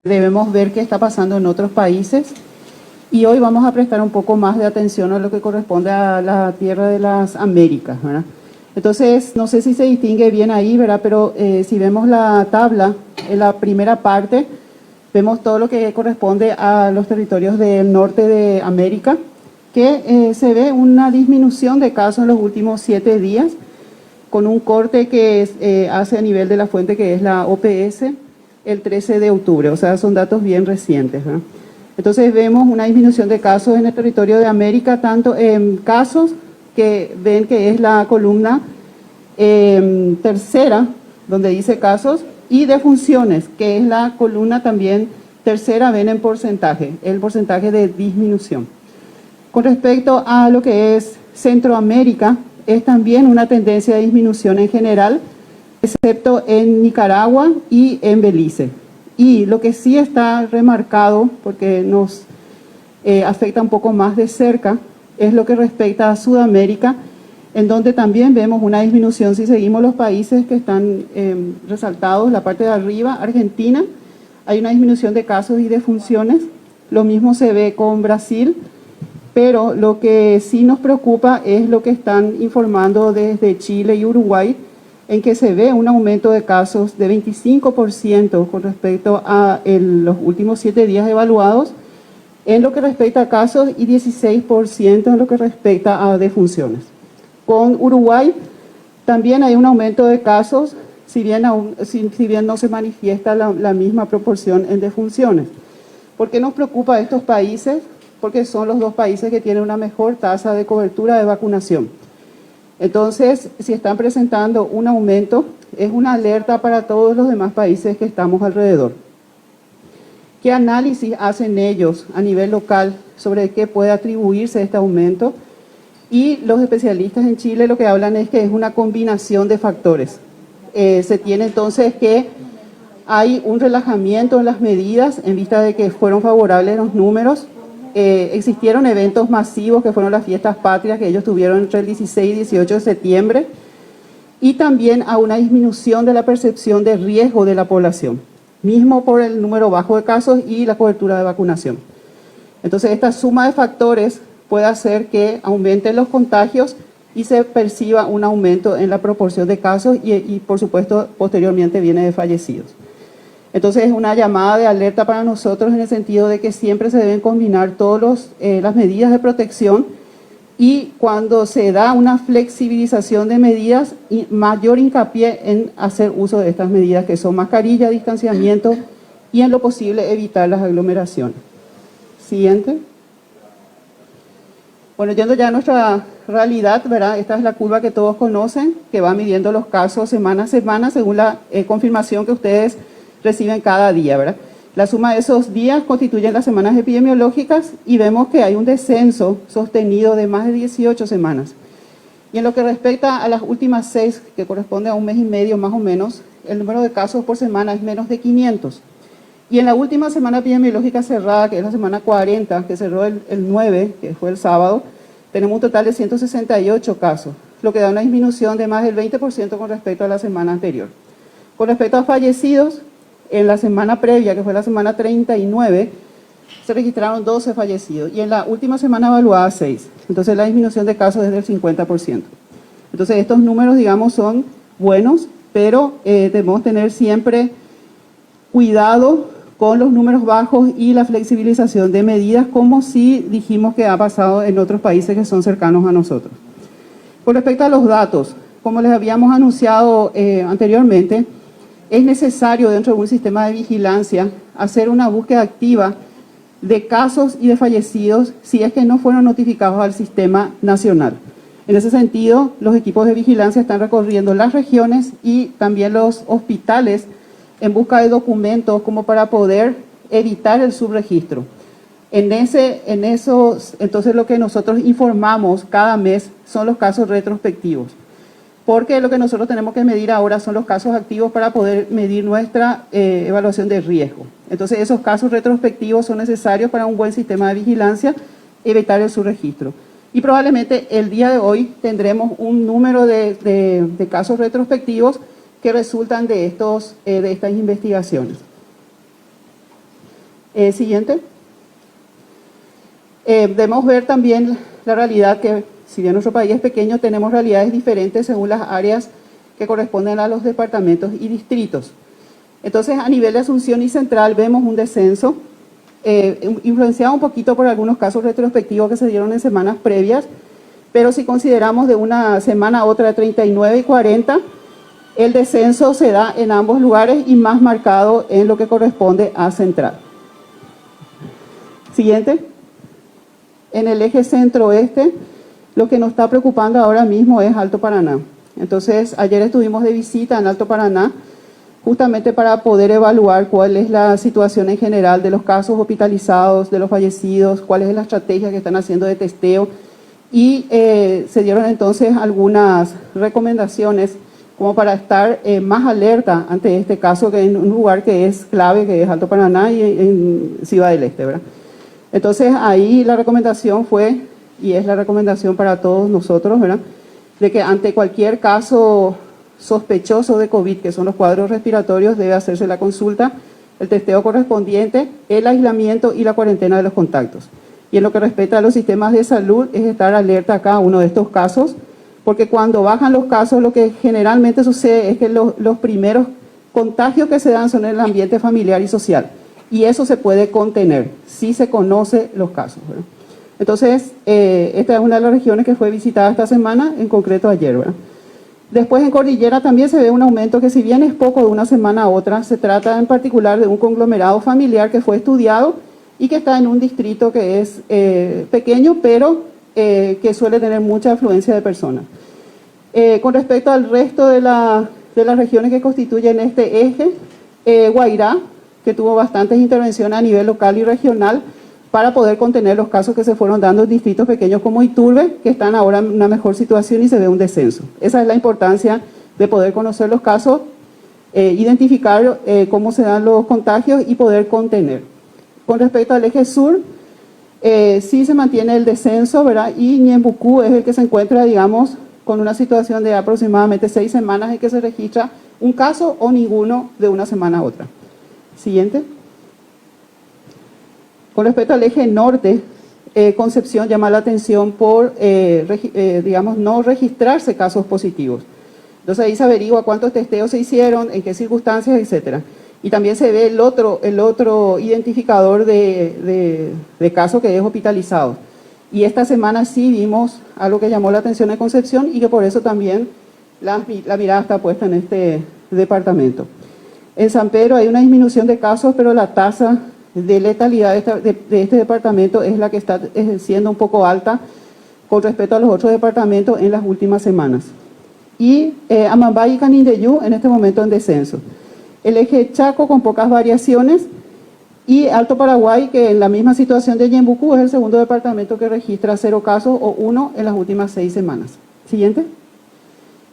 debemos ver qué está pasando en otros países y hoy vamos a prestar un poco más de atención a lo que corresponde a la Tierra de las Américas, ¿verdad? Entonces, no sé si se distingue bien ahí, ¿verdad? Pero si vemos la tabla, en la primera parte, vemos todo lo que corresponde a los territorios del norte de América, que se ve una disminución de casos en los últimos 7 días, con un corte que hace a nivel de la fuente que es la OPS, el 13 de octubre, o sea, son datos bien recientes, ¿verdad? Entonces vemos una disminución de casos en el territorio de América, tanto en casos que ven que es la columna tercera, donde dice casos, y defunciones, que es la columna también tercera, ven en porcentaje, el porcentaje de disminución. Con respecto a lo que es Centroamérica, es también una tendencia de disminución en general, excepto en Nicaragua y en Belice. Y lo que sí está remarcado, porque nos afecta un poco más de cerca, es lo que respecta a Sudamérica, en donde también vemos una disminución. Si seguimos los países que están resaltados, la parte de arriba, Argentina, hay una disminución de casos y defunciones. Lo mismo se ve con Brasil, pero lo que sí nos preocupa es lo que están informando desde Chile y Uruguay, en que se ve un aumento de casos de 25% con respecto a los últimos 7 días evaluados, en lo que respecta a casos y 16% en lo que respecta a defunciones. Con Uruguay también hay un aumento de casos, si bien no se manifiesta la misma proporción en defunciones. ¿Por qué nos preocupa estos países? Porque son los 2 países que tienen una mejor tasa de cobertura de vacunación. Entonces, si están presentando un aumento, es una alerta para todos los demás países que estamos alrededor. ¿Qué análisis hacen ellos a nivel local sobre qué puede atribuirse este aumento? Y los especialistas en Chile lo que hablan es que es una combinación de factores. Se tiene entonces que hay un relajamiento en las medidas en vista de que fueron favorables los números. Existieron eventos masivos que fueron las fiestas patrias que ellos tuvieron entre el 16 y 18 de septiembre y también a una disminución de la percepción de riesgo de la población, mismo por el número bajo de casos y la cobertura de vacunación. Entonces esta suma de factores puede hacer que aumenten los contagios y se perciba un aumento en la proporción de casos y por supuesto posteriormente viene de fallecidos. Entonces es una llamada de alerta para nosotros en el sentido de que siempre se deben combinar todas las medidas de protección y cuando se da una flexibilización de medidas, mayor hincapié en hacer uso de estas medidas que son mascarilla, distanciamiento y en lo posible evitar las aglomeraciones. Siguiente. Bueno, yendo ya a nuestra realidad, ¿verdad? Esta es la curva que todos conocen, que va midiendo los casos semana a semana según la confirmación que ustedes reciben cada día, ¿verdad? La suma de esos días constituyen las semanas epidemiológicas y vemos que hay un descenso sostenido de más de 18 semanas. Y en lo que respecta a las últimas 6, que corresponde a un mes y medio más o menos, el número de casos por semana es menos de 500. Y en la última semana epidemiológica cerrada, que es la semana 40, que cerró el 9, que fue el sábado, tenemos un total de 168 casos, lo que da una disminución de más del 20% con respecto a la semana anterior. Con respecto a fallecidos, en la semana previa, que fue la semana 39, se registraron 12 fallecidos y en la última semana evaluada 6. Entonces la disminución de casos es del 50%. Entonces estos números, digamos, son buenos, pero debemos tener siempre cuidado con los números bajos y la flexibilización de medidas, como sí dijimos que ha pasado en otros países que son cercanos a nosotros. Con respecto a los datos, como les habíamos anunciado anteriormente, es necesario dentro de un sistema de vigilancia hacer una búsqueda activa de casos y de fallecidos si es que no fueron notificados al sistema nacional. En ese sentido, los equipos de vigilancia están recorriendo las regiones y también los hospitales en busca de documentos como para poder evitar el subregistro. Entonces lo que nosotros informamos cada mes son los casos retrospectivos, porque lo que nosotros tenemos que medir ahora son los casos activos para poder medir nuestra evaluación de riesgo. Entonces esos casos retrospectivos son necesarios para un buen sistema de vigilancia, evitar el subregistro. Y probablemente el día de hoy tendremos un número de casos retrospectivos que resultan de estas investigaciones. Siguiente. Debemos ver también la realidad que, si bien nuestro país es pequeño, tenemos realidades diferentes según las áreas que corresponden a los departamentos y distritos. Entonces, a nivel de Asunción y Central vemos un descenso, influenciado un poquito por algunos casos retrospectivos que se dieron en semanas previas, pero si consideramos de una semana a otra de 39 y 40, el descenso se da en ambos lugares y más marcado en lo que corresponde a Central. Siguiente. En el eje centro-oeste, lo que nos está preocupando ahora mismo es Alto Paraná. Entonces, ayer estuvimos de visita en Alto Paraná, justamente para poder evaluar cuál es la situación en general de los casos hospitalizados, de los fallecidos, cuál es la estrategia que están haciendo de testeo, y se dieron entonces algunas recomendaciones como para estar más alerta ante este caso, que en un lugar que es clave, que es Alto Paraná y en Ciudad del Este, ¿verdad? Entonces ahí la recomendación fue, y es la recomendación para todos nosotros, ¿verdad?, de que ante cualquier caso sospechoso de COVID, que son los cuadros respiratorios, debe hacerse la consulta, el testeo correspondiente, el aislamiento y la cuarentena de los contactos. Y en lo que respecta a los sistemas de salud, es estar alerta a cada uno de estos casos, porque cuando bajan los casos, lo que generalmente sucede es que los primeros contagios que se dan son en el ambiente familiar y social. Y eso se puede contener, si se conoce los casos, ¿verdad? Entonces, esta es una de las regiones que fue visitada esta semana, en concreto ayer, ¿verdad? Después en Cordillera también se ve un aumento que, si bien es poco de una semana a otra, se trata en particular de un conglomerado familiar que fue estudiado y que está en un distrito que es pequeño, pero que suele tener mucha afluencia de personas. Con respecto al resto de las regiones que constituyen este eje, Guairá, que tuvo bastantes intervenciones a nivel local y regional para poder contener los casos que se fueron dando en distritos pequeños como Iturbe, que están ahora en una mejor situación y se ve un descenso. Esa es la importancia de poder conocer los casos, identificar cómo se dan los contagios y poder contener. Con respecto al eje sur, sí se mantiene el descenso, ¿verdad? Y Ñembucú es el que se encuentra, digamos, con una situación de aproximadamente 6 semanas en que se registra un caso o ninguno de una semana a otra. Siguiente. Con respecto al eje norte, Concepción llama la atención por, digamos, no registrarse casos positivos. Entonces ahí se averigua cuántos testeos se hicieron, en qué circunstancias, etcétera. Y también se ve el otro identificador de casos, que es hospitalizado. Y esta semana sí vimos algo que llamó la atención en Concepción y que por eso también la mirada está puesta en este departamento. En San Pedro hay una disminución de casos, pero la tasa de letalidad de este departamento es la que está siendo un poco alta con respecto a los otros departamentos en las últimas semanas. Y Amambay y Canindeyú en este momento en descenso. El eje Chaco con pocas variaciones, y Alto Paraguay, que en la misma situación de Ñembucú, es el segundo departamento que registra 0 casos o 1 en las últimas 6 semanas. Siguiente.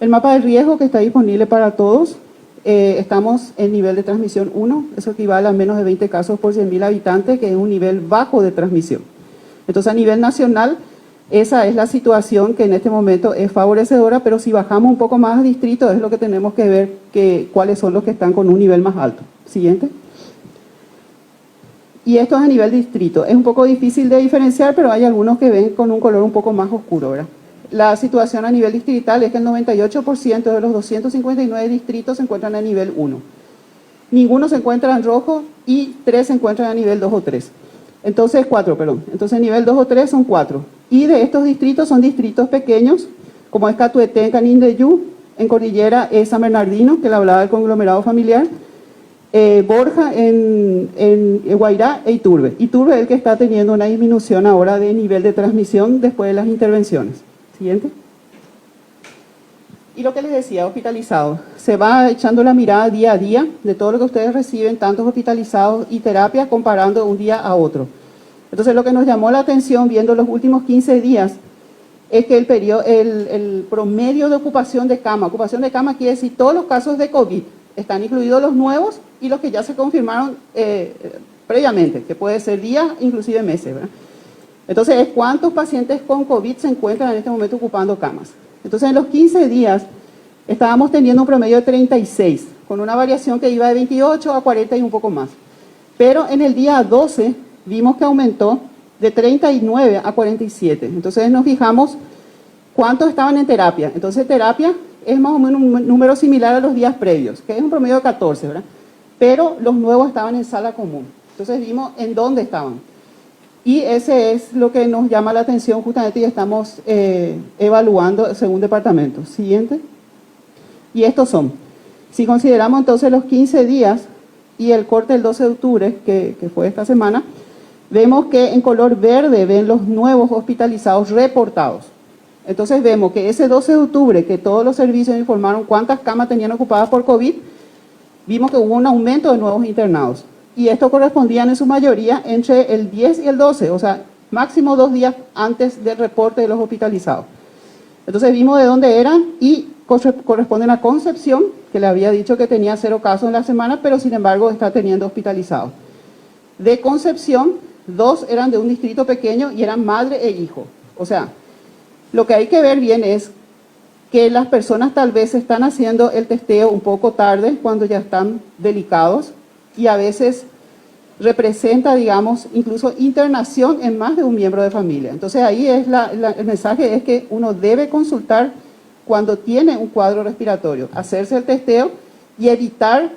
El mapa de riesgo que está disponible para todos. Estamos en nivel de transmisión 1, eso equivale a menos de 20 casos por 100.000 habitantes, que es un nivel bajo de transmisión. Entonces, a nivel nacional, esa es la situación que en este momento es favorecedora, pero si bajamos un poco más a distrito, es lo que tenemos que ver, cuáles son los que están con un nivel más alto. Siguiente. Y esto es a nivel distrito. Es un poco difícil de diferenciar, pero hay algunos que ven con un color un poco más oscuro, ¿verdad? La situación a nivel distrital es que el 98% de los 259 distritos se encuentran a nivel 1. Ninguno se encuentra en rojo y 3 se encuentran a nivel 2 o 3. Entonces, 4, perdón. Entonces, nivel 2 o 3 son 4. Y de estos distritos son distritos pequeños, como es Catuete en Canindeyú, en Cordillera es San Bernardino, que le hablaba del conglomerado familiar, Borja en Guairá e Iturbe. Iturbe es el que está teniendo una disminución ahora de nivel de transmisión después de las intervenciones. Siguiente. Y lo que les decía, hospitalizados. Se va echando la mirada día a día de todo lo que ustedes reciben, tantos hospitalizados y terapias, comparando un día a otro. Entonces, lo que nos llamó la atención viendo los últimos 15 días es que el promedio de ocupación de cama quiere decir todos los casos de COVID, están incluidos los nuevos y los que ya se confirmaron previamente, que puede ser días, inclusive meses, ¿verdad? Entonces, ¿cuántos pacientes con COVID se encuentran en este momento ocupando camas? Entonces, en los 15 días estábamos teniendo un promedio de 36, con una variación que iba de 28 a 40 y un poco más. Pero en el día 12 vimos que aumentó de 39 a 47. Entonces nos fijamos cuántos estaban en terapia. Entonces terapia es más o menos un número similar a los días previos, que es un promedio de 14, ¿verdad? Pero los nuevos estaban en sala común. Entonces vimos en dónde estaban. Y ese es lo que nos llama la atención justamente y estamos evaluando según departamento. Siguiente. Y estos son, si consideramos entonces los 15 días y el corte del 12 de octubre, que fue esta semana, vemos que en color verde ven los nuevos hospitalizados reportados. Entonces vemos que ese 12 de octubre, que todos los servicios informaron cuántas camas tenían ocupadas por COVID, vimos que hubo un aumento de nuevos internados. Y esto correspondían en su mayoría entre el 10 y el 12, o sea, máximo 2 días antes del reporte de los hospitalizados. Entonces vimos de dónde eran y corresponden a Concepción, que le había dicho que tenía 0 casos en la semana, pero sin embargo está teniendo hospitalizados. De Concepción, 2 eran de un distrito pequeño y eran madre e hijo. O sea, lo que hay que ver bien es que las personas tal vez están haciendo el testeo un poco tarde, cuando ya están delicados, y a veces representa, digamos, incluso internación en más de un miembro de familia. Entonces ahí es el mensaje es que uno debe consultar cuando tiene un cuadro respiratorio, hacerse el testeo y evitar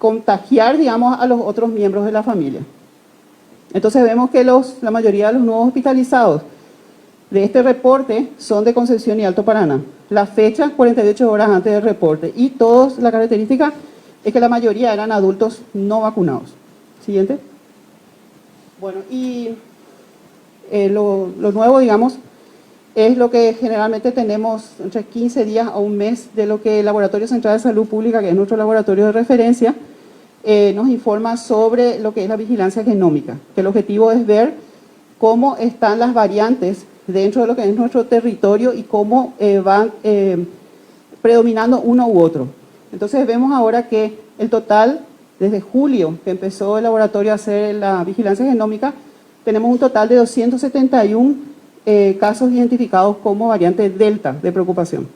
contagiar, digamos, a los otros miembros de la familia. Entonces vemos que la mayoría de los nuevos hospitalizados de este reporte son de Concepción y Alto Paraná. La fecha, 48 horas antes del reporte. Y todos, la característica es que la mayoría eran adultos no vacunados. Siguiente. Bueno, y lo nuevo, digamos, es lo que generalmente tenemos entre 15 días a un mes de lo que el Laboratorio Central de Salud Pública, que es nuestro laboratorio de referencia, nos informa sobre lo que es la vigilancia genómica. Que el objetivo es ver cómo están las variantes dentro de lo que es nuestro territorio y cómo van predominando uno u otro. Entonces vemos ahora que el total, desde julio que empezó el laboratorio a hacer la vigilancia genómica, tenemos un total de 271 casos identificados como variante Delta de preocupación.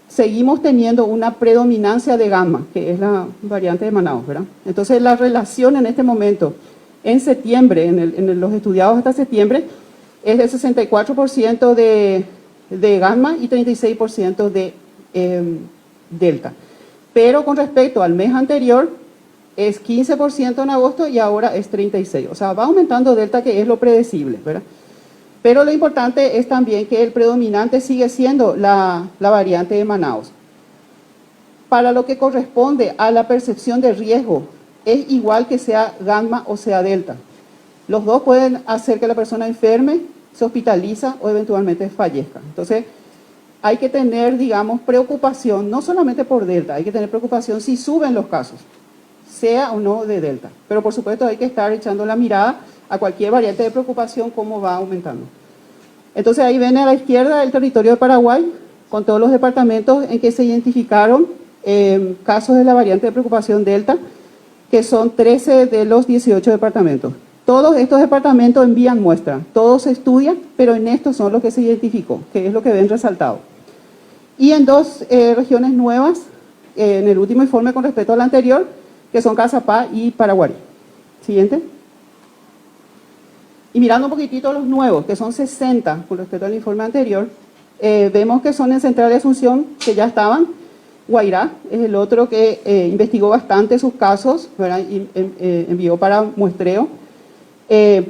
Seguimos teniendo una predominancia de Gamma, que es la variante de Manaus, ¿verdad? Entonces la relación en este momento, en septiembre, en los estudiados hasta septiembre, es del 64% de Gamma y 36% de Delta. Pero con respecto al mes anterior, es 15% en agosto y ahora es 36%. O sea, va aumentando Delta, que es lo predecible, ¿verdad? Pero lo importante es también que el predominante sigue siendo la variante de Manaus. Para lo que corresponde a la percepción de riesgo, es igual que sea Gamma o sea Delta. Los dos pueden hacer que la persona enferme, se hospitaliza o eventualmente fallezca. Entonces, hay que tener, digamos, preocupación, no solamente por Delta, hay que tener preocupación si suben los casos, sea o no de Delta. Pero por supuesto hay que estar echando la mirada a cualquier variante de preocupación, cómo va aumentando. Entonces ahí ven a la izquierda el territorio de Paraguay, con todos los departamentos en que se identificaron casos de la variante de preocupación Delta, que son 13 de los 18 departamentos. Todos estos departamentos envían muestras, todos se estudian, pero en estos son los que se identificó, que es lo que ven resaltado. Y en 2 regiones nuevas, en el último informe con respecto al anterior, que son Cazapá y Paraguarí. Siguiente. Y mirando un poquitito los nuevos, que son 60 con respecto al informe anterior, vemos que son en Central de Asunción, que ya estaban. Guairá es el otro que investigó bastante sus casos, ¿verdad? Y envió para muestreo.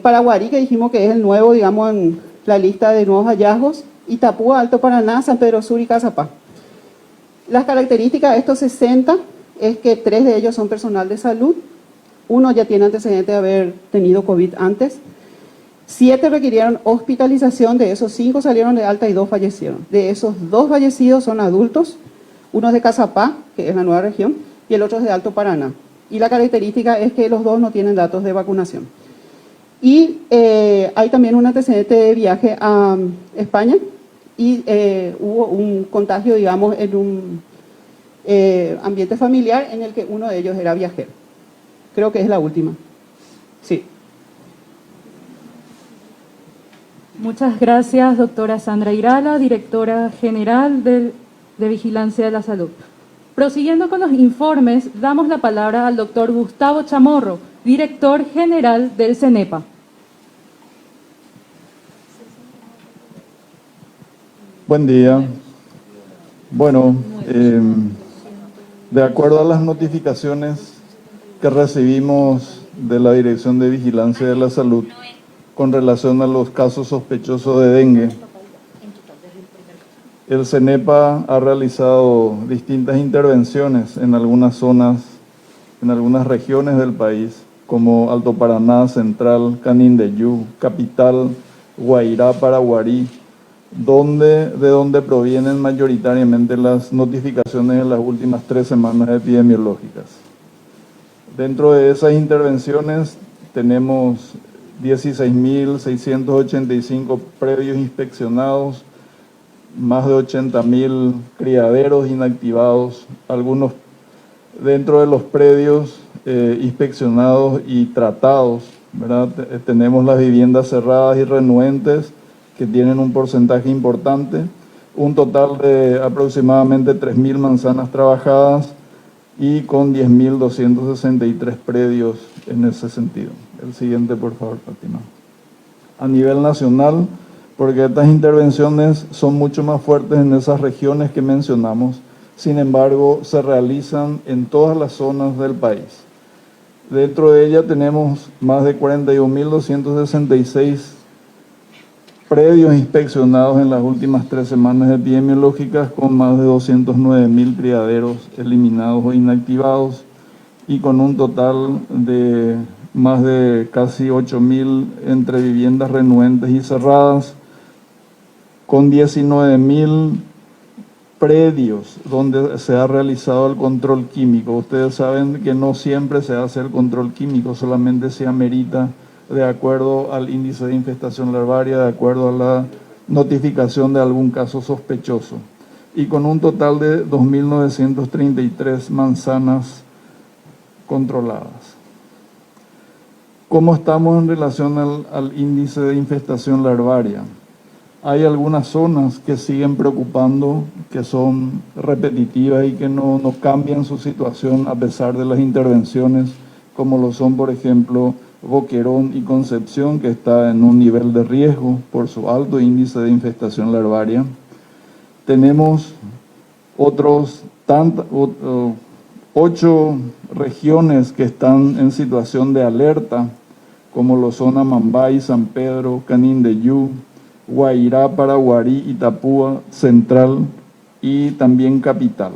Paraguarí, que dijimos que es el nuevo, digamos, en la lista de nuevos hallazgos. Itapúa, Alto Paraná, San Pedro Sur y Cazapá. Las características de estos 60 es que 3 de ellos son personal de salud, 1 ya tiene antecedente de haber tenido COVID antes, 7 requirieron hospitalización, de esos 5 salieron de alta y 2 fallecieron. De esos 2 fallecidos son adultos, uno es de Cazapá, que es la nueva región, y el otro es de Alto Paraná. Y la característica es que los 2 no tienen datos de vacunación. Y hay también un antecedente de viaje a España y hubo un contagio, digamos, en un ambiente familiar en el que uno de ellos era viajero. Creo que es la última. Sí. Muchas gracias, doctora Sandra Irala, directora general de Vigilancia de la Salud. Prosiguiendo con los informes, damos la palabra al doctor Gustavo Chamorro, director general del CENEPA. Buen día. Bueno, de acuerdo a las notificaciones que recibimos de la Dirección de Vigilancia de la Salud con relación a los casos sospechosos de dengue, el CENEPA ha realizado distintas intervenciones en algunas zonas, en algunas regiones del país, como Alto Paraná, Central, Canindeyú, Capital, Guairá, Paraguarí, de donde provienen mayoritariamente las notificaciones en las últimas 3 semanas epidemiológicas. Dentro de esas intervenciones tenemos 16.685 previos inspeccionados, más de 80.000 criaderos inactivados, algunos dentro de los predios inspeccionados y tratados, ¿verdad? Tenemos las viviendas cerradas y renuentes, que tienen un porcentaje importante, un total de aproximadamente 3.000 manzanas trabajadas y con 10.263 predios en ese sentido. El siguiente, por favor, Fátima. A nivel nacional, porque estas intervenciones son mucho más fuertes en esas regiones que mencionamos, sin embargo, se realizan en todas las zonas del país. Dentro de ella tenemos más de 41.266 predios inspeccionados en las últimas 3 semanas epidemiológicas, con más de 209.000 criaderos eliminados o inactivados y con un total de más de casi 8.000 entre viviendas renuentes y cerradas, con 19.000 predios donde se ha realizado el control químico. Ustedes saben que no siempre se hace el control químico, solamente se amerita de acuerdo al índice de infestación larvaria, de acuerdo a la notificación de algún caso sospechoso. Y con un total de 2.933 manzanas controladas. ¿Cómo estamos en relación al índice de infestación larvaria? Hay algunas zonas que siguen preocupando, que son repetitivas y que no cambian su situación a pesar de las intervenciones, como lo son, por ejemplo, Boquerón y Concepción, que está en un nivel de riesgo por su alto índice de infestación larvaria. Tenemos 8 regiones que están en situación de alerta, como lo son Amambay, San Pedro, Canindeyú, Guairá, Paraguarí, Itapúa, Central y también Capital.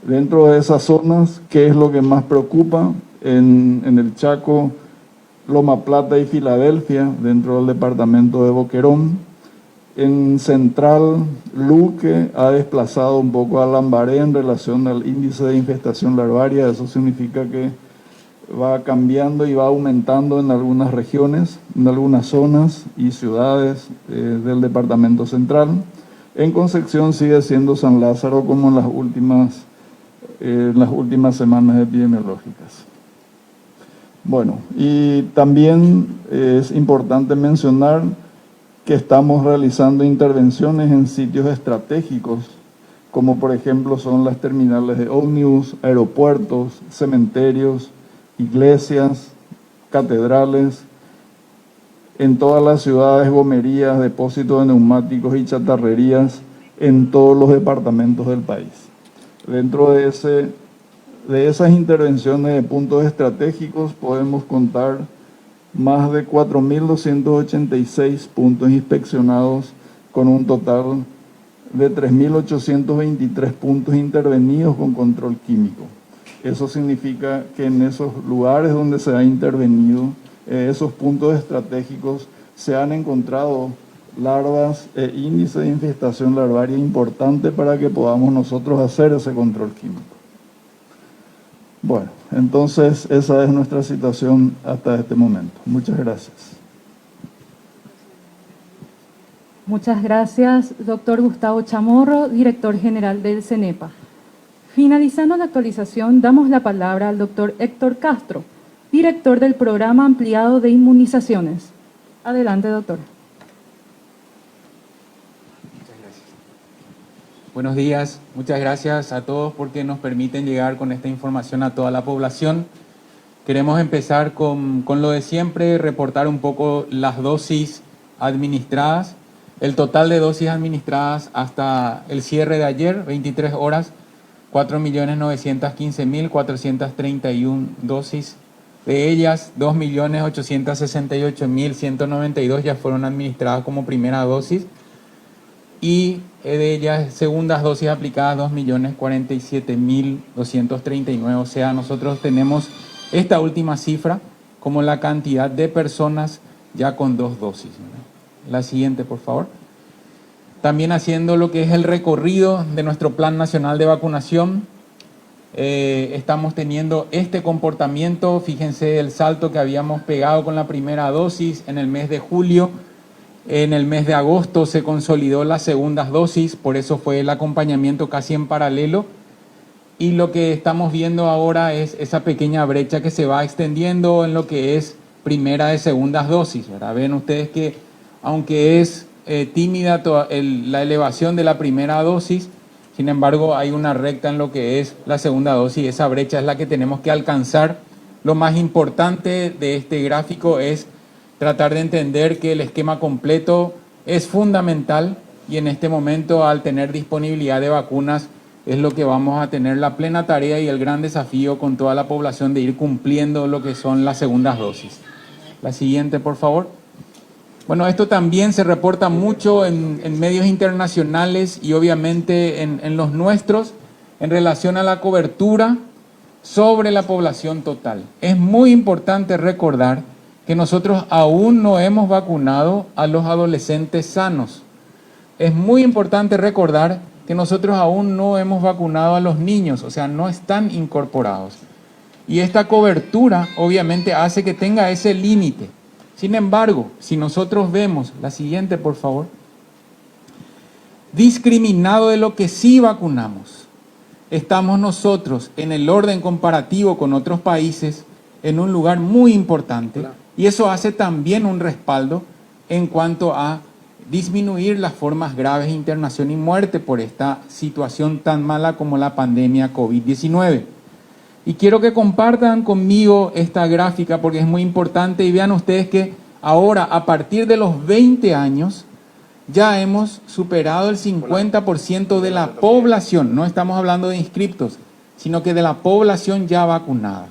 Dentro de esas zonas, ¿qué es lo que más preocupa? En el Chaco, Loma Plata y Filadelfia, dentro del departamento de Boquerón. En Central, Luque ha desplazado un poco a Lambaré en relación al índice de infestación larvaria. Eso significa que va cambiando y va aumentando en algunas regiones, en algunas zonas y ciudades del departamento central. En Concepción sigue siendo San Lázaro como en las últimas semanas epidemiológicas. Bueno, y también es importante mencionar que estamos realizando intervenciones en sitios estratégicos, como por ejemplo son las terminales de ómnibus, aeropuertos, cementerios, iglesias, catedrales, en todas las ciudades, gomerías, depósitos de neumáticos y chatarrerías en todos los departamentos del país. Dentro de esas intervenciones de puntos estratégicos podemos contar más de 4.286 puntos inspeccionados, con un total de 3.823 puntos intervenidos con control químico. Eso significa que en esos lugares donde se ha intervenido, esos puntos estratégicos, se han encontrado larvas e índice de infestación larvaria importante para que podamos nosotros hacer ese control químico. Bueno, entonces esa es nuestra situación hasta este momento. Muchas gracias. Muchas gracias, doctor Gustavo Chamorro, director general del CENEPA. Finalizando la actualización, damos la palabra al doctor Héctor Castro, director del Programa Ampliado de Inmunizaciones. Adelante, doctor. Muchas gracias. Buenos días, muchas gracias a todos porque nos permiten llegar con esta información a toda la población. Queremos empezar con lo de siempre, reportar un poco las dosis administradas. El total de dosis administradas hasta el cierre de ayer, 23 horas, 4.915.431 dosis. De ellas, 2.868.192 ya fueron administradas como primera dosis. Y de ellas, segundas dosis aplicadas, 2.047.239. O sea, nosotros tenemos esta última cifra como la cantidad de personas ya con 2 dosis. La siguiente, por favor. También haciendo lo que es el recorrido de nuestro Plan Nacional de Vacunación. Estamos teniendo este comportamiento. Fíjense el salto que habíamos pegado con la primera dosis en el mes de julio. En el mes de agosto se consolidó las segundas dosis, por eso fue el acompañamiento casi en paralelo. Y lo que estamos viendo ahora es esa pequeña brecha que se va extendiendo en lo que es primera y segundas dosis, ¿verdad? Ven ustedes que aunque es tímida la elevación de la primera dosis, sin embargo hay una recta en lo que es la segunda dosis. Esa brecha es la que tenemos que alcanzar. Lo más importante de este gráfico es tratar de entender que el esquema completo es fundamental y en este momento, al tener disponibilidad de vacunas, es lo que vamos a tener la plena tarea y el gran desafío con toda la población de ir cumpliendo lo que son las segundas dosis. La siguiente, por favor. Bueno, esto también se reporta mucho en medios internacionales y obviamente en los nuestros en relación a la cobertura sobre la población total. Es muy importante recordar que nosotros aún no hemos vacunado a los adolescentes sanos. Es muy importante recordar que nosotros aún no hemos vacunado a los niños, o sea, no están incorporados. Y esta cobertura obviamente hace que tenga ese límite. Sin embargo, si nosotros vemos, la siguiente por favor, discriminado de lo que sí vacunamos, estamos nosotros en el orden comparativo con otros países en un lugar muy importante. Y eso hace también un respaldo en cuanto a disminuir las formas graves de internación y muerte por esta situación tan mala como la pandemia COVID-19. Y quiero que compartan conmigo esta gráfica porque es muy importante y vean ustedes que ahora, a partir de los 20 años, ya hemos superado el 50% de la población. No estamos hablando de inscriptos, sino que de la población ya vacunada.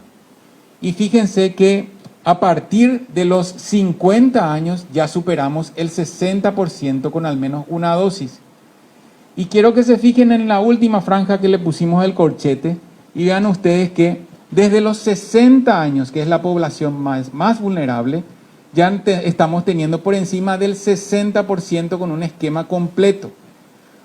Y fíjense que a partir de los 50 años ya superamos el 60% con al menos una dosis. Y quiero que se fijen en la última franja que le pusimos el corchete y vean ustedes que desde los 60 años, que es la población más vulnerable, ya estamos teniendo por encima del 60% con un esquema completo.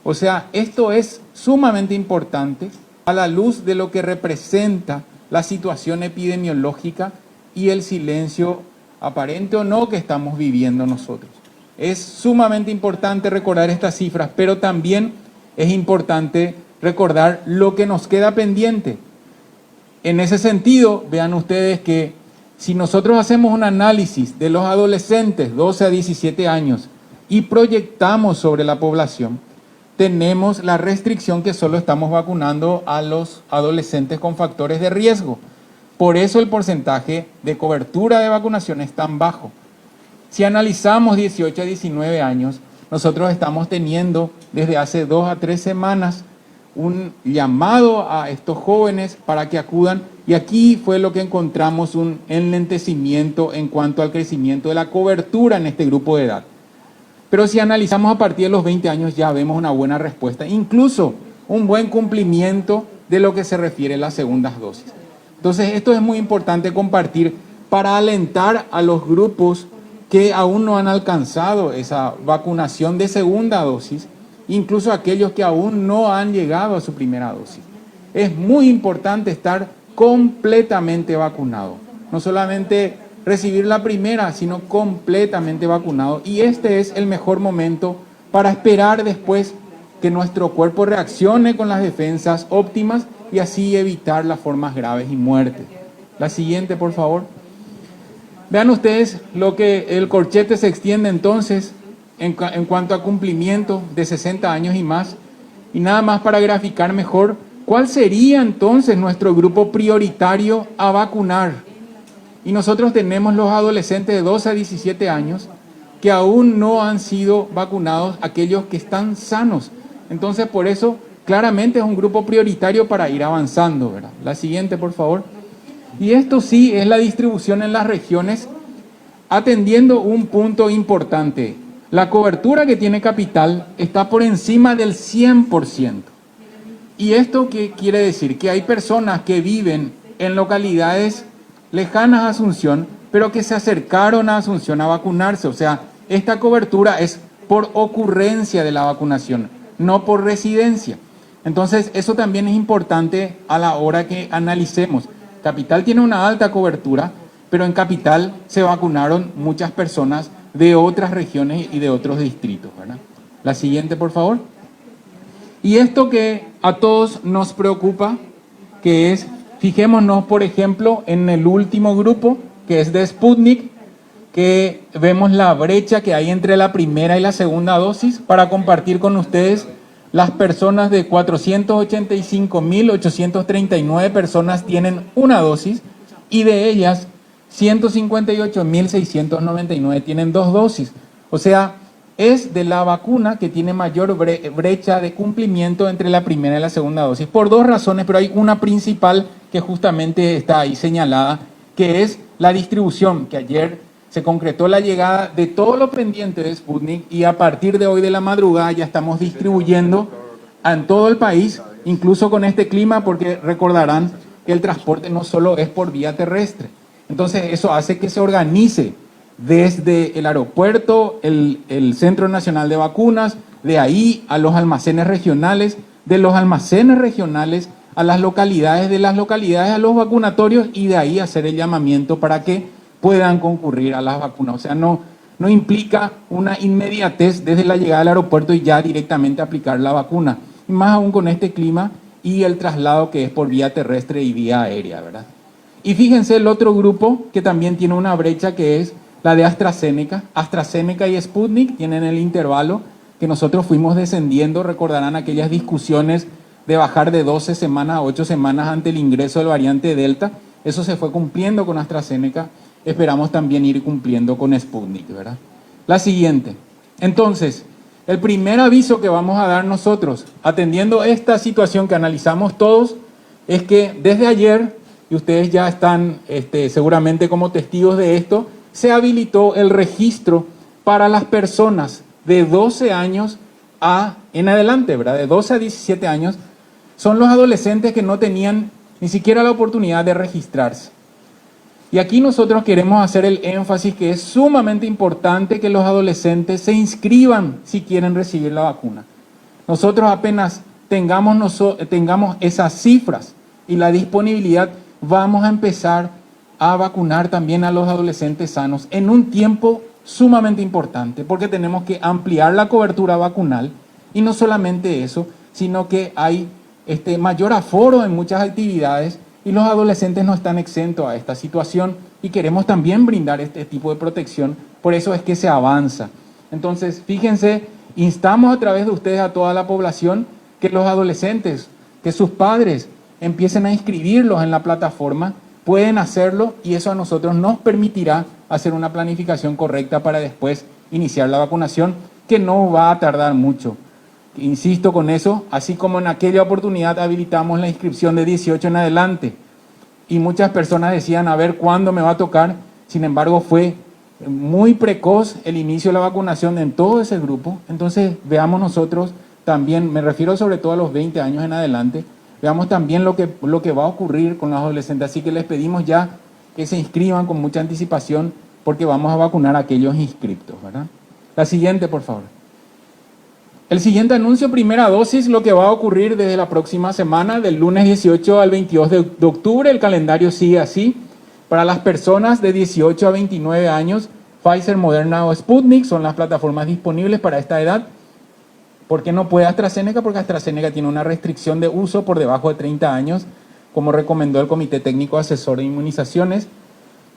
O sea, esto es sumamente importante a la luz de lo que representa la situación epidemiológica y el silencio aparente o no que estamos viviendo nosotros. Es sumamente importante recordar estas cifras, pero también es importante recordar lo que nos queda pendiente. En ese sentido, vean ustedes que si nosotros hacemos un análisis de los adolescentes 12 a 17 años y proyectamos sobre la población, tenemos la restricción que solo estamos vacunando a los adolescentes con factores de riesgo. Por eso el porcentaje de cobertura de vacunación es tan bajo. Si analizamos 18 a 19 años, nosotros estamos teniendo desde hace 2 a 3 semanas un llamado a estos jóvenes para que acudan y aquí fue lo que encontramos un enlentecimiento en cuanto al crecimiento de la cobertura en este grupo de edad. Pero si analizamos a partir de los 20 años ya vemos una buena respuesta, incluso un buen cumplimiento de lo que se refiere a las segundas dosis. Entonces esto es muy importante compartir para alentar a los grupos que aún no han alcanzado esa vacunación de segunda dosis, incluso aquellos que aún no han llegado a su primera dosis. Es muy importante estar completamente vacunado, no solamente recibir la primera, sino completamente vacunado. Y este es el mejor momento para esperar después que nuestro cuerpo reaccione con las defensas óptimas y así evitar las formas graves y muerte. La siguiente, por favor. Vean ustedes lo que el corchete se extiende entonces en cuanto a cumplimiento de 60 años y más. Y nada más para graficar mejor, ¿cuál sería entonces nuestro grupo prioritario a vacunar? Y nosotros tenemos los adolescentes de 12 a 17 años que aún no han sido vacunados, aquellos que están sanos. Entonces, por eso, claramente es un grupo prioritario para ir avanzando, ¿verdad? La siguiente, por favor. Y esto sí es la distribución en las regiones, atendiendo un punto importante. La cobertura que tiene Capital está por encima del 100%. ¿Y esto qué quiere decir? Que hay personas que viven en localidades lejanas a Asunción, pero que se acercaron a Asunción a vacunarse. O sea, esta cobertura es por ocurrencia de la vacunación, no por residencia. Entonces, eso también es importante a la hora que analicemos. Capital tiene una alta cobertura, pero en Capital se vacunaron muchas personas de otras regiones y de otros distritos, ¿verdad? La siguiente, por favor. Y esto que a todos nos preocupa, que es, fijémonos, por ejemplo, en el último grupo, que es de Sputnik, que vemos la brecha que hay entre la primera y la segunda dosis, para compartir con ustedes. Las personas de 485.839 personas tienen una dosis y de ellas 158.699 tienen 2 dosis. O sea, es de la vacuna que tiene mayor brecha de cumplimiento entre la primera y la segunda dosis, por 2 razones, pero hay una principal que justamente está ahí señalada, que es la distribución, que ayer se concretó la llegada de todo lo pendiente de Sputnik y a partir de hoy de la madrugada ya estamos distribuyendo en todo el país, incluso con este clima, porque recordarán que el transporte no solo es por vía terrestre. Entonces eso hace que se organice desde el aeropuerto, el Centro Nacional de Vacunas, de ahí a los almacenes regionales, de los almacenes regionales a las localidades, de las localidades a los vacunatorios y de ahí hacer el llamamiento para que puedan concurrir a las vacunas. O sea, no implica una inmediatez desde la llegada al aeropuerto y ya directamente aplicar la vacuna. Y más aún con este clima y el traslado que es por vía terrestre y vía aérea, ¿verdad? Y fíjense el otro grupo que también tiene una brecha, que es la de AstraZeneca. AstraZeneca y Sputnik tienen el intervalo que nosotros fuimos descendiendo. Recordarán aquellas discusiones de bajar de 12 semanas a 8 semanas ante el ingreso del variante Delta. Eso se fue cumpliendo con AstraZeneca. Esperamos también ir cumpliendo con Sputnik, ¿verdad? La siguiente. Entonces, el primer aviso que vamos a dar nosotros, atendiendo esta situación que analizamos todos, es que desde ayer, y ustedes ya están seguramente como testigos de esto, se habilitó el registro para las personas de 12 años en adelante, ¿verdad? De 12 a 17 años, son los adolescentes que no tenían ni siquiera la oportunidad de registrarse. Y aquí nosotros queremos hacer el énfasis que es sumamente importante que los adolescentes se inscriban si quieren recibir la vacuna. Nosotros apenas tengamos esas cifras y la disponibilidad, vamos a empezar a vacunar también a los adolescentes sanos en un tiempo sumamente importante, porque tenemos que ampliar la cobertura vacunal y no solamente eso, sino que hay mayor aforo en muchas actividades y los adolescentes no están exentos a esta situación y queremos también brindar este tipo de protección, por eso es que se avanza. Entonces, fíjense, instamos a través de ustedes a toda la población que los adolescentes, que sus padres empiecen a inscribirlos en la plataforma, pueden hacerlo y eso a nosotros nos permitirá hacer una planificación correcta para después iniciar la vacunación, que no va a tardar mucho. Insisto con eso, así como en aquella oportunidad habilitamos la inscripción de 18 en adelante y muchas personas decían a ver cuándo me va a tocar, sin embargo fue muy precoz el inicio de la vacunación en todo ese grupo. Entonces veamos nosotros también, me refiero sobre todo a los 20 años en adelante, veamos también lo que va a ocurrir con los adolescentes, así que les pedimos ya que se inscriban con mucha anticipación porque vamos a vacunar a aquellos inscriptos, ¿verdad? La siguiente, por favor. El siguiente anuncio, primera dosis, lo que va a ocurrir desde la próxima semana, del lunes 18 al 22 de octubre, el calendario sigue así. Para las personas de 18 a 29 años, Pfizer, Moderna o Sputnik son las plataformas disponibles para esta edad. ¿Por qué no puede AstraZeneca? Porque AstraZeneca tiene una restricción de uso por debajo de 30 años, como recomendó el Comité Técnico Asesor de Inmunizaciones,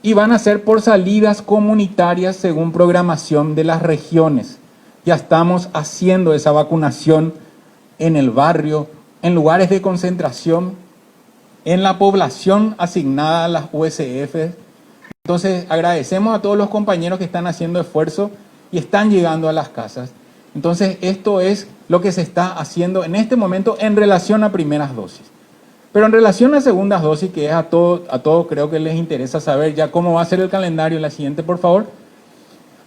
y van a ser por salidas comunitarias según programación de las regiones. Ya estamos haciendo esa vacunación en el barrio, en lugares de concentración, en la población asignada a las USF. Entonces, agradecemos a todos los compañeros que están haciendo esfuerzo y están llegando a las casas. Entonces, esto es lo que se está haciendo en este momento en relación a primeras dosis. Pero en relación a segundas dosis, que es a todos creo que les interesa saber ya cómo va a ser el calendario. La siguiente, por favor.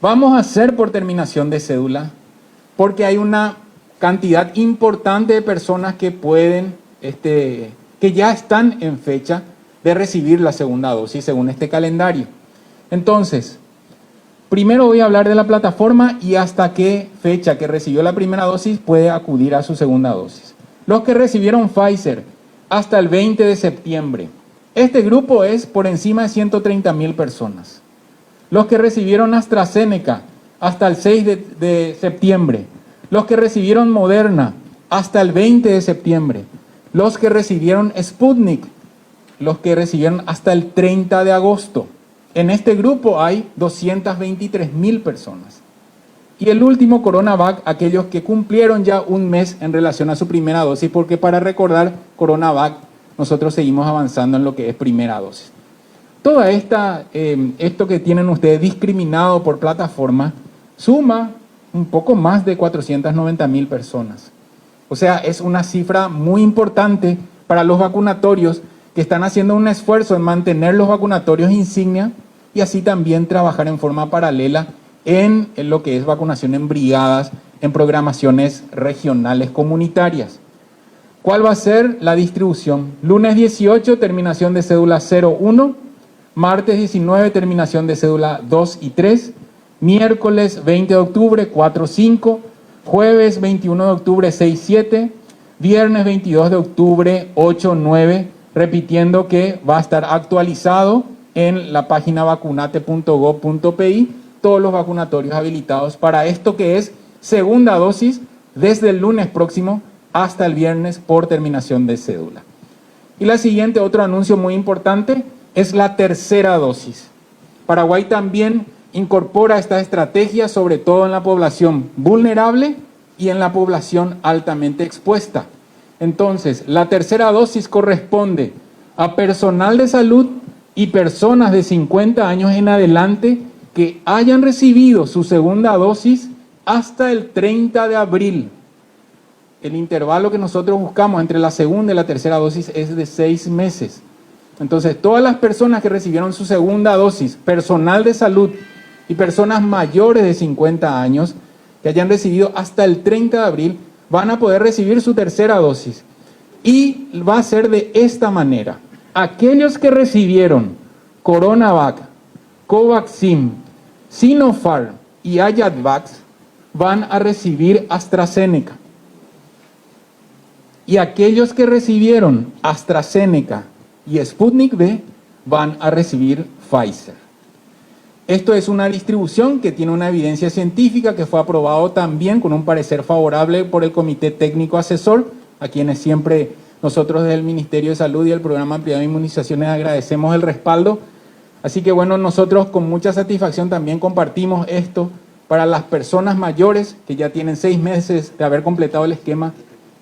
Vamos a hacer por terminación de cédula, porque hay una cantidad importante de personas que pueden, que ya están en fecha de recibir la segunda dosis según este calendario. Entonces, primero voy a hablar de la plataforma y hasta qué fecha que recibió la primera dosis puede acudir a su segunda dosis. Los que recibieron Pfizer hasta el 20 de septiembre. Este grupo es por encima de 130.000 personas. Los que recibieron AstraZeneca hasta el 6 de septiembre. Los que recibieron Moderna hasta el 20 de septiembre. Los que recibieron Sputnik, los que recibieron hasta el 30 de agosto. En este grupo hay 223.000 personas. Y el último, CoronaVac, aquellos que cumplieron ya un mes en relación a su primera dosis, porque para recordar, CoronaVac, nosotros seguimos avanzando en lo que es primera dosis. Toda esto que tienen ustedes discriminado por plataforma, suma un poco más de 490.000 personas. O sea, es una cifra muy importante para los vacunatorios que están haciendo un esfuerzo en mantener los vacunatorios insignia y así también trabajar en forma paralela en lo que es vacunación en brigadas, en programaciones regionales comunitarias. ¿Cuál va a ser la distribución? Lunes 18, terminación de cédula 01, martes 19, terminación de cédula 2 y 3, miércoles 20 de octubre 4, 5, jueves 21 de octubre 6, 7, viernes 22 de octubre 8, 9, repitiendo que va a estar actualizado en la página vacunate.gov.pi todos los vacunatorios habilitados para esto que es segunda dosis desde el lunes próximo hasta el viernes por terminación de cédula. Y la siguiente, otro anuncio muy importante, es la tercera dosis. Paraguay también incorpora esta estrategia sobre todo en la población vulnerable y en la población altamente expuesta. Entonces, la tercera dosis corresponde a personal de salud y personas de 50 años en adelante que hayan recibido su segunda dosis hasta el 30 de abril. El intervalo que nosotros buscamos entre la segunda y la tercera dosis es de 6 meses. Entonces, todas las personas que recibieron su segunda dosis, personal de salud y personas mayores de 50 años que hayan recibido hasta el 30 de abril, van a poder recibir su tercera dosis. Y va a ser de esta manera. Aquellos que recibieron CoronaVac, Covaxin, Sinopharm y Ayadvax van a recibir AstraZeneca. Y aquellos que recibieron AstraZeneca y Sputnik V van a recibir Pfizer. Esto es una distribución que tiene una evidencia científica que fue aprobado también con un parecer favorable por el Comité Técnico Asesor, a quienes siempre nosotros desde el Ministerio de Salud y el Programa Ampliado de Inmunizaciones agradecemos el respaldo. Así que bueno, nosotros con mucha satisfacción también compartimos esto para las personas mayores que ya tienen 6 meses de haber completado el esquema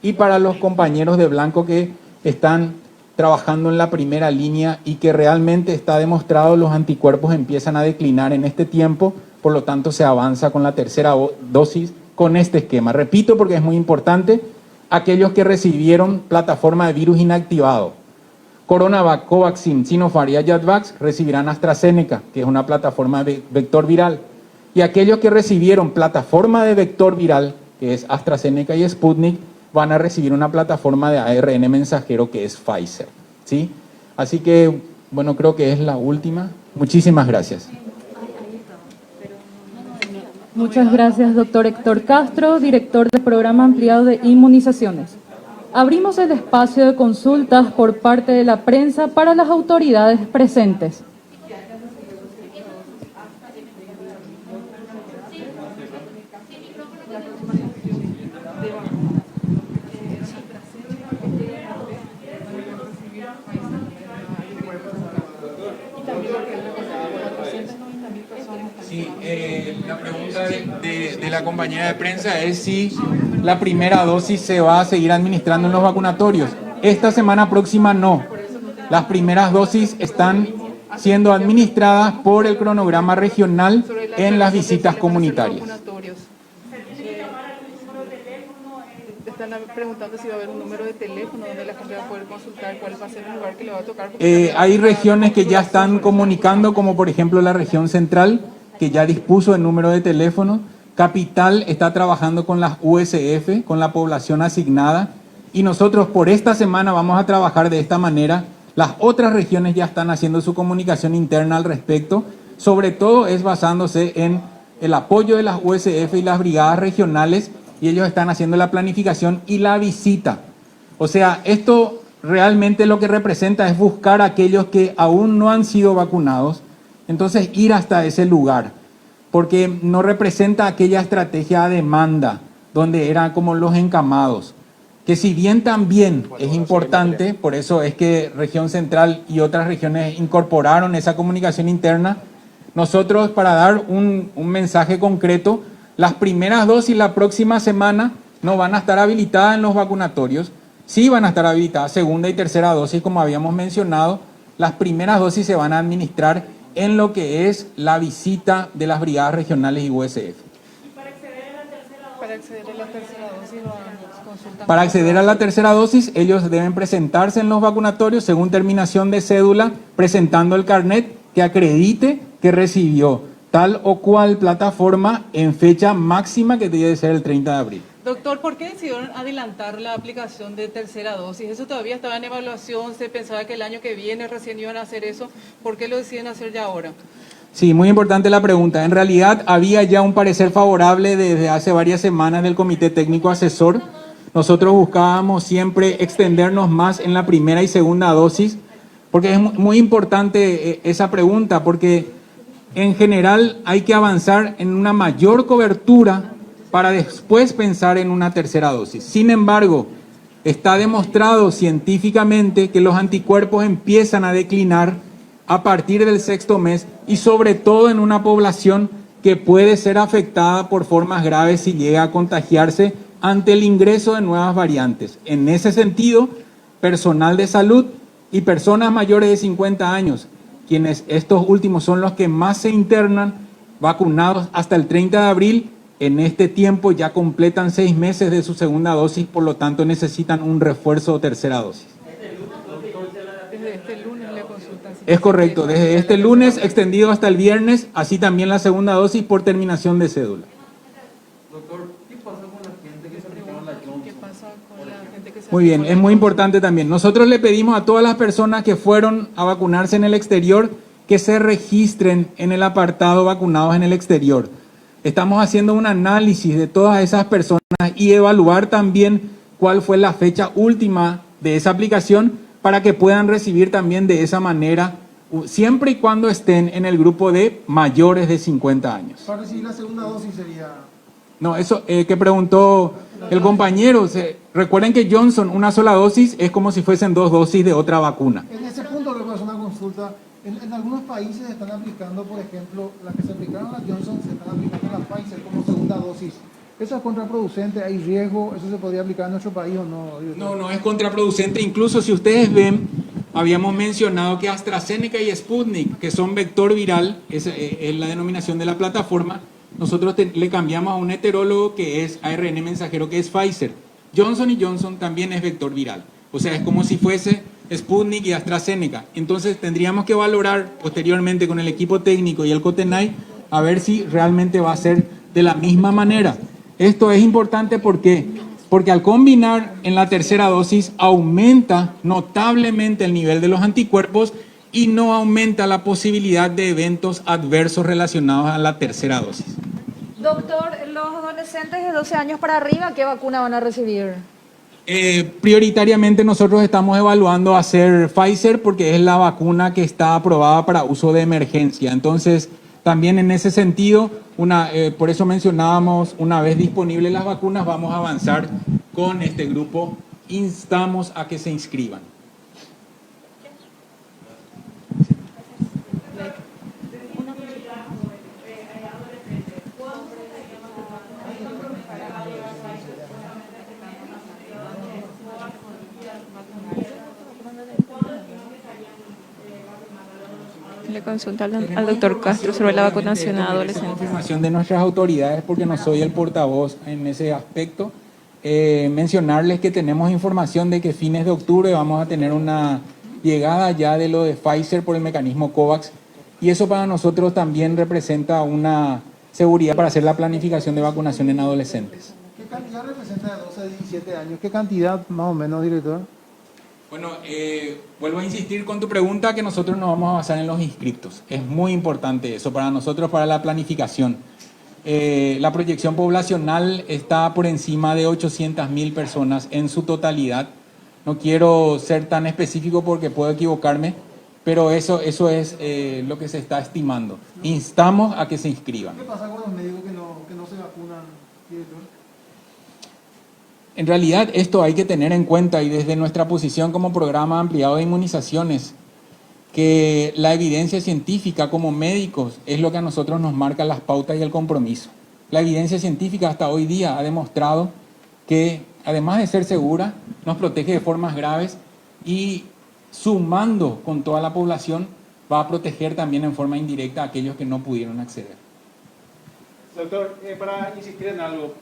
y para los compañeros de blanco que están trabajando en la primera línea y que realmente está demostrado los anticuerpos empiezan a declinar en este tiempo, por lo tanto se avanza con la tercera dosis con este esquema. Repito porque es muy importante, aquellos que recibieron plataforma de virus inactivado, CoronaVac, Covaxin, Sinopharm y Ayadvax recibirán AstraZeneca, que es una plataforma de vector viral, y aquellos que recibieron plataforma de vector viral, que es AstraZeneca y Sputnik, van a recibir una plataforma de ARN mensajero que es Pfizer, ¿sí? Así que, bueno, creo que es la última. Muchísimas gracias. Muchas gracias, doctor Héctor Castro, director del Programa Ampliado de Inmunizaciones. Abrimos el espacio de consultas por parte de la prensa para las autoridades presentes. Sí, Sí, la pregunta de la compañera de prensa es si la primera dosis se va a seguir administrando en los vacunatorios. Esta semana próxima no. Las primeras dosis están siendo administradas por el cronograma regional en las visitas comunitarias. Están preguntando si va a haber un número de teléfono donde la gente va a poder consultar cuál va a ser el lugar que le va a tocar. Hay regiones que ya están comunicando, como por ejemplo la región central, que ya dispuso el número de teléfono. Capital está trabajando con las USF, con la población asignada. Y nosotros por esta semana vamos a trabajar de esta manera. Las otras regiones ya están haciendo su comunicación interna al respecto. Sobre todo es basándose en el apoyo de las USF y las brigadas regionales, y ellos están haciendo la planificación y la visita. O sea, esto realmente lo que representa es buscar a aquellos que aún no han sido vacunados, entonces ir hasta ese lugar, porque no representa aquella estrategia a demanda, donde eran como los encamados, que si bien también es importante, por eso es que Región Central y otras regiones incorporaron esa comunicación interna. Nosotros, para dar un mensaje concreto, las primeras dosis la próxima semana no van a estar habilitadas en los vacunatorios, sí van a estar habilitadas segunda y tercera dosis, como habíamos mencionado. Las primeras dosis se van a administrar en lo que es la visita de las brigadas regionales y USF. Para acceder a la tercera dosis, consultan. Para acceder a la tercera dosis, ellos deben presentarse en los vacunatorios según terminación de cédula, presentando el carnet que acredite que recibió tal o cual plataforma en fecha máxima que debe ser el 30 de abril. Doctor, ¿por qué decidieron adelantar la aplicación de tercera dosis? Eso todavía estaba en evaluación, se pensaba que el año que viene recién iban a hacer eso. ¿Por qué lo deciden hacer ya ahora? Sí, muy importante la pregunta. En realidad había ya un parecer favorable desde hace varias semanas del Comité Técnico Asesor. Nosotros buscábamos siempre extendernos más en la primera y segunda dosis, porque es muy importante esa pregunta, porque en general hay que avanzar en una mayor cobertura para después pensar en una tercera dosis. Sin embargo, está demostrado científicamente que los anticuerpos empiezan a declinar a partir del sexto mes y sobre todo en una población que puede ser afectada por formas graves si llega a contagiarse ante el ingreso de nuevas variantes. En ese sentido, personal de salud y personas mayores de 50 años, quienes estos últimos son los que más se internan, vacunados hasta el 30 de abril, en este tiempo ya completan 6 meses de su segunda dosis, por lo tanto necesitan un refuerzo o tercera dosis. Desde este lunes le consultan. Es correcto, desde este lunes extendido hasta el viernes, así también la segunda dosis por terminación de cédula. Doctor, ¿qué pasa con la gente que se aplicaron la Johnson? ¿Qué pasa con la gente que se Muy bien, aplicó es la muy Johnson? importante también. Nosotros le pedimos a todas las personas que fueron a vacunarse en el exterior que se registren en el apartado vacunados en el exterior. Estamos haciendo un análisis de todas esas personas y evaluar también cuál fue la fecha última de esa aplicación para que puedan recibir también de esa manera, siempre y cuando estén en el grupo de mayores de 50 años. Para recibir la segunda dosis sería... No, eso que preguntó el compañero. Recuerden que Johnson, una sola dosis es como si fuesen 2 dosis de otra vacuna. En ese punto le voy a hacer una consulta. En algunos países están aplicando, por ejemplo, las que se aplicaron a la Johnson, se están aplicando a la Pfizer como segunda dosis. ¿Eso es contraproducente? ¿Hay riesgo? ¿Eso se podría aplicar en nuestro país o no? No, no es contraproducente. Incluso si ustedes ven, habíamos mencionado que AstraZeneca y Sputnik, que son vector viral, es la denominación de la plataforma, nosotros le cambiamos a un heterólogo que es ARN mensajero, que es Pfizer. Johnson & Johnson también es vector viral. O sea, es como si fuese Sputnik y AstraZeneca. Entonces tendríamos que valorar posteriormente con el equipo técnico y el COTENAI a ver si realmente va a ser de la misma manera. Esto es importante porque al combinar en la tercera dosis aumenta notablemente el nivel de los anticuerpos y no aumenta la posibilidad de eventos adversos relacionados a la tercera dosis. Doctor, los adolescentes de 12 años para arriba, ¿qué vacuna van a recibir? Prioritariamente nosotros estamos evaluando hacer Pfizer porque es la vacuna que está aprobada para uso de emergencia. Entonces, también en ese sentido, por eso mencionábamos, una vez disponibles las vacunas, vamos a avanzar con este grupo. Instamos a que se inscriban. consulta al Tenemos doctor Castro sobre la obviamente, vacunación a esto merece adolescentes. confirmación de nuestras autoridades porque no soy el portavoz en ese aspecto. Mencionarles que tenemos información de que fines de octubre vamos a tener una llegada ya de lo de Pfizer por el mecanismo COVAX y eso para nosotros también representa una seguridad para hacer la planificación de vacunación en adolescentes. ¿Qué cantidad representa de 12 a 17 años? ¿Qué cantidad más o menos, director? Bueno, vuelvo a insistir con tu pregunta que nosotros nos vamos a basar en los inscriptos. Es muy importante eso para nosotros, para la planificación. La proyección poblacional está por encima de 800.000 personas en su totalidad. No quiero ser tan específico porque puedo equivocarme, pero eso es lo que se está estimando. Instamos a que se inscriban. ¿Qué pasa con los médicos que no se vacunan, director? En realidad esto hay que tener en cuenta y desde nuestra posición como programa ampliado de inmunizaciones, que la evidencia científica como médicos es lo que a nosotros nos marca las pautas y el compromiso. La evidencia científica hasta hoy día ha demostrado que además de ser segura, nos protege de formas graves y sumando con toda la población va a proteger también en forma indirecta a aquellos que no pudieron acceder. Doctor, para insistir en algo,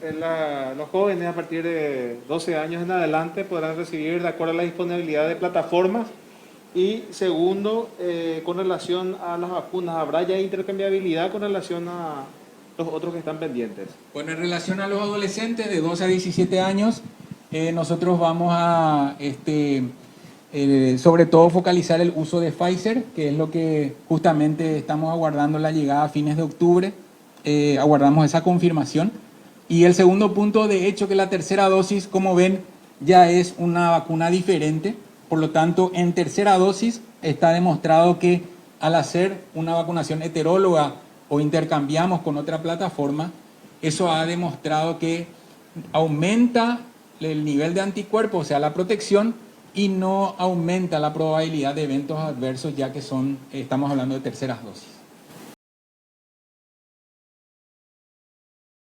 los jóvenes a partir de 12 años en adelante podrán recibir de acuerdo a la disponibilidad de plataformas y segundo, con relación a las vacunas, ¿habrá ya intercambiabilidad con relación a los otros que están pendientes? Bueno, en relación a los adolescentes de 12 a 17 años, nosotros vamos a sobre todo focalizar el uso de Pfizer, que es lo que justamente estamos aguardando la llegada a fines de octubre. Aguardamos esa confirmación. Y el segundo punto, de hecho, que la tercera dosis, como ven, ya es una vacuna diferente. Por lo tanto, en tercera dosis está demostrado que al hacer una vacunación heteróloga o intercambiamos con otra plataforma, eso ha demostrado que aumenta el nivel de anticuerpos, o sea, la protección, y no aumenta la probabilidad de eventos adversos, ya que estamos hablando de terceras dosis.